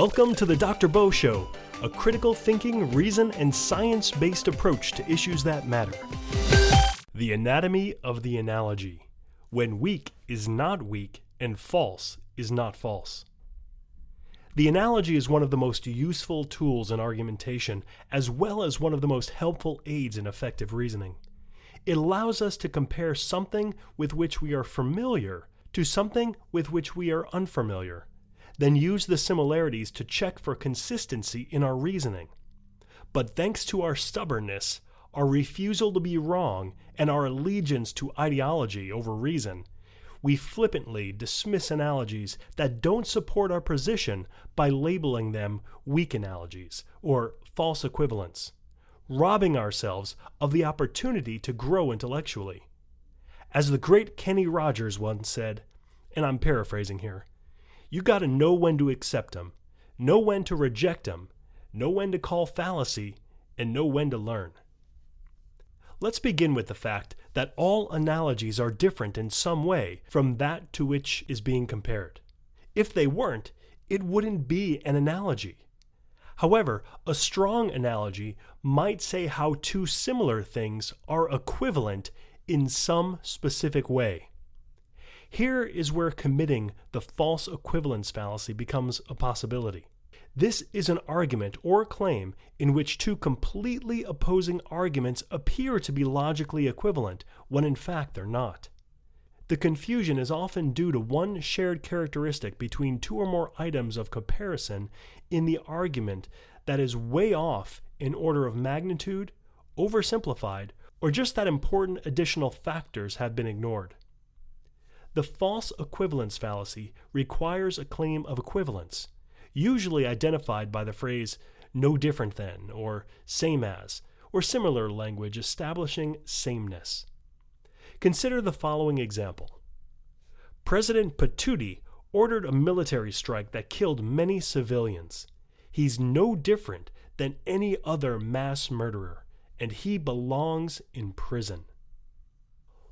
Welcome to the Dr. Bo Show, a critical thinking, reason, and science-based approach to issues that matter. The anatomy of the analogy, when weak is not weak and false is not false. The analogy is one of the most useful tools in argumentation, as well as one of the most helpful aids in effective reasoning. It allows us to compare something with which we are familiar to something with which we are unfamiliar, then use the similarities to check for consistency in our reasoning. But thanks to our stubbornness, our refusal to be wrong, and our allegiance to ideology over reason, we flippantly dismiss analogies that don't support our position by labeling them weak analogies or false equivalents, robbing ourselves of the opportunity to grow intellectually. As the great Kenny Rogers once said, and I'm paraphrasing here, you got to know when to accept them, know when to reject them, know when to call fallacy, and know when to learn. Let's begin with the fact that all analogies are different in some way from that to which is being compared. If they weren't, it wouldn't be an analogy. However, a strong analogy might say how two similar things are equivalent in some specific way. Here is where committing the false equivalence fallacy becomes a possibility. This is an argument or claim in which two completely opposing arguments appear to be logically equivalent when in fact they're not. The confusion is often due to one shared characteristic between two or more items of comparison in the argument that is way off in order of magnitude, oversimplified, or just that important additional factors have been ignored. The false equivalence fallacy requires a claim of equivalence, usually identified by the phrase no different than, or same as, or similar language establishing sameness. Consider the following example. President Patootie ordered a military strike that killed many civilians. He's no different than any other mass murderer, and he belongs in prison.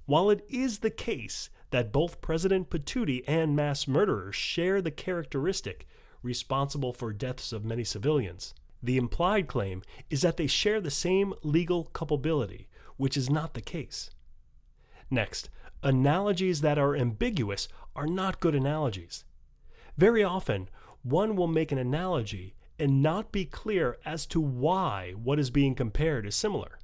While it is the case that both President Patootie and mass murderers share the characteristic responsible for deaths of many civilians, the implied claim is that they share the same legal culpability, which is not the case. Next, analogies that are ambiguous are not good analogies. Very often, one will make an analogy and not be clear as to why what is being compared is similar.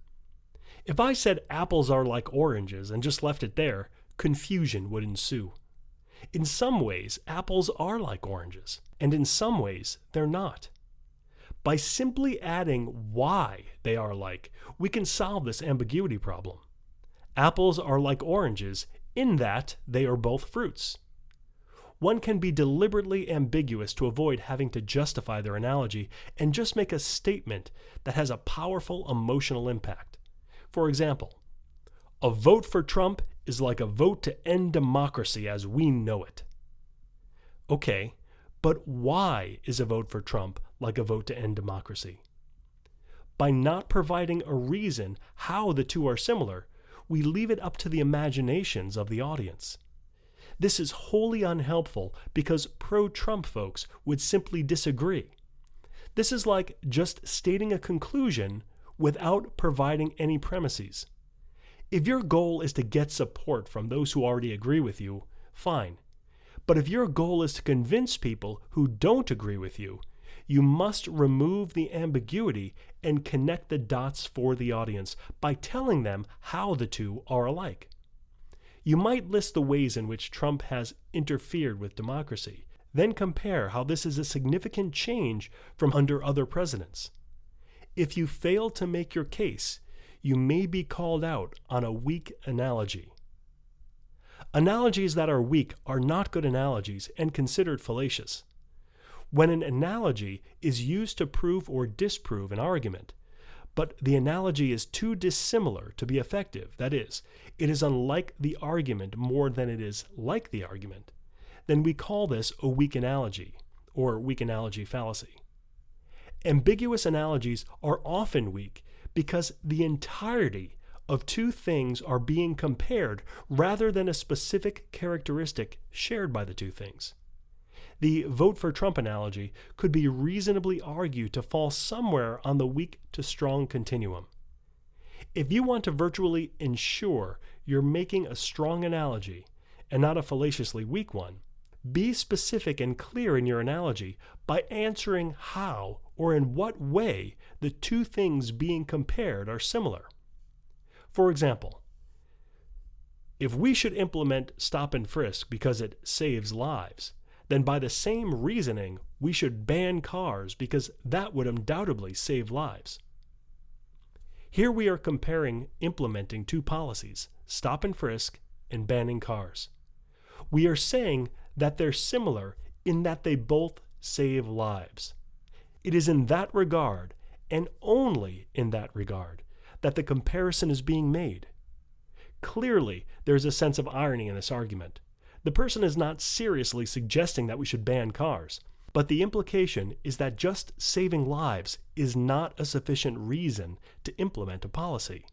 If I said apples are like oranges and just left it there, confusion would ensue. In some ways, apples are like oranges, and in some ways, they're not. By simply adding why they are like, we can solve this ambiguity problem. Apples are like oranges in that they are both fruits. One can be deliberately ambiguous to avoid having to justify their analogy and just make a statement that has a powerful emotional impact. For example, a vote for Trump is like a vote to end democracy as we know it. Okay, but why is a vote for Trump like a vote to end democracy? By not providing a reason how the two are similar, we leave it up to the imaginations of the audience. This is wholly unhelpful because pro-Trump folks would simply disagree. This is like just stating a conclusion without providing any premises. If your goal is to get support from those who already agree with you, fine. But if your goal is to convince people who don't agree with you, you must remove the ambiguity and connect the dots for the audience by telling them how the two are alike. You might list the ways in which Trump has interfered with democracy, then compare how this is a significant change from under other presidents. If you fail to make your case, you may be called out on a weak analogy. Analogies that are weak are not good analogies and considered fallacious. When an analogy is used to prove or disprove an argument, but the analogy is too dissimilar to be effective, that is, it is unlike the argument more than it is like the argument, then we call this a weak analogy, or weak analogy fallacy. Ambiguous analogies are often weak because the entirety of two things are being compared rather than a specific characteristic shared by the two things. The vote for Trump analogy could be reasonably argued to fall somewhere on the weak to strong continuum. If you want to virtually ensure you're making a strong analogy and not a fallaciously weak one, be specific and clear in your analogy by answering how or in what way the two things being compared are similar. For example, if we should implement stop and frisk because it saves lives, then by the same reasoning, we should ban cars because that would undoubtedly save lives. Here we are comparing implementing two policies, stop and frisk and banning cars. We are saying that they're similar in that they both save lives. It is in that regard, and only in that regard, that the comparison is being made. Clearly, there is a sense of irony in this argument. The person is not seriously suggesting that we should ban cars, but the implication is that just saving lives is not a sufficient reason to implement a policy.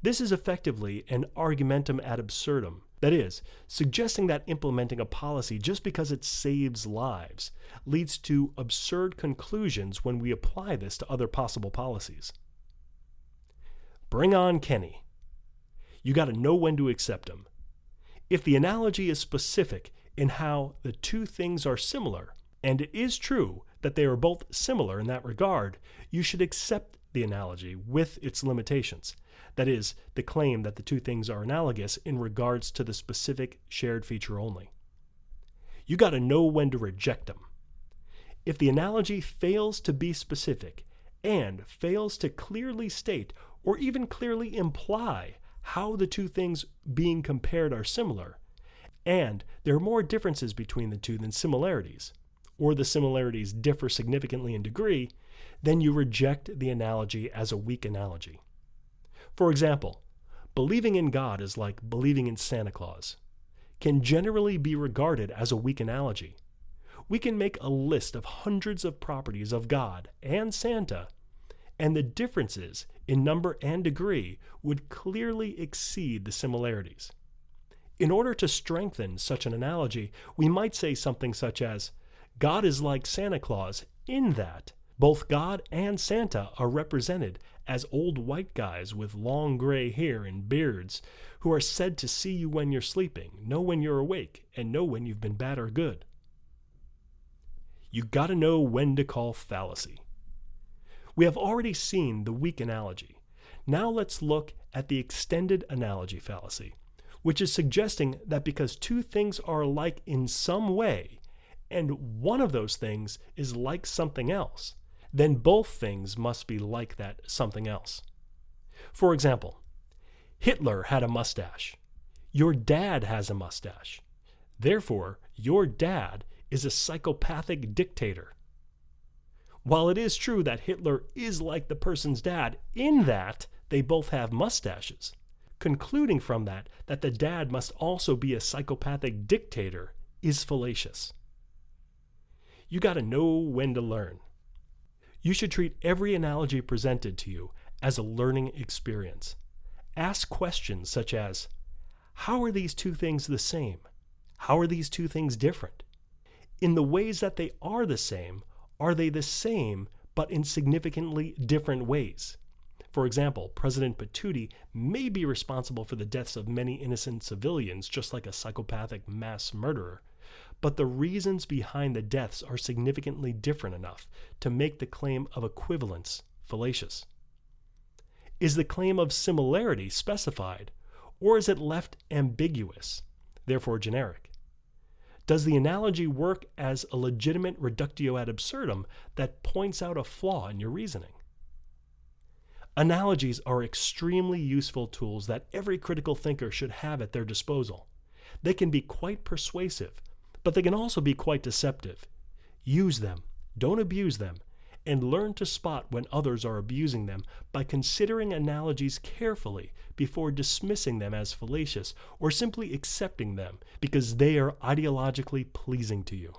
This is effectively an argumentum ad absurdum, that is, suggesting that implementing a policy just because it saves lives leads to absurd conclusions when we apply this to other possible policies. Bring on Kenny. You got to know when to accept him. If the analogy is specific in how the two things are similar, and it is true that they are both similar in that regard, you should accept the analogy with its limitations. That is, the claim that the two things are analogous in regards to the specific shared feature only. You got to know when to reject them. If the analogy fails to be specific and fails to clearly state or even clearly imply how the two things being compared are similar, and there are more differences between the two than similarities, or the similarities differ significantly in degree, then you reject the analogy as a weak analogy. For example, believing in God is like believing in Santa Claus, can generally be regarded as a weak analogy. We can make a list of hundreds of properties of God and Santa, and the differences in number and degree would clearly exceed the similarities. In order to strengthen such an analogy, we might say something such as, God is like Santa Claus in that both God and Santa are represented as old white guys with long gray hair and beards who are said to see you when you're sleeping, know when you're awake, and know when you've been bad or good. You gotta know when to call fallacy. We have already seen the weak analogy. Now let's look at the extended analogy fallacy, which is suggesting that because two things are alike in some way, and one of those things is like something else, then both things must be like that something else. For example, Hitler had a mustache. Your dad has a mustache. Therefore, your dad is a psychopathic dictator. While it is true that Hitler is like the person's dad in that they both have mustaches, concluding from that the dad must also be a psychopathic dictator is fallacious. You got to know when to learn. You should treat every analogy presented to you as a learning experience. Ask questions such as, how are these two things the same? How are these two things different? In the ways that they are the same, are they the same but in significantly different ways? For example, President Patootie may be responsible for the deaths of many innocent civilians, just like a psychopathic mass murderer, but the reasons behind the deaths are significantly different enough to make the claim of equivalence fallacious. Is the claim of similarity specified, or is it left ambiguous, therefore generic? Does the analogy work as a legitimate reductio ad absurdum that points out a flaw in your reasoning? Analogies are extremely useful tools that every critical thinker should have at their disposal. They can be quite persuasive, but they can also be quite deceptive. Use them, don't abuse them, and learn to spot when others are abusing them by considering analogies carefully before dismissing them as fallacious or simply accepting them because they are ideologically pleasing to you.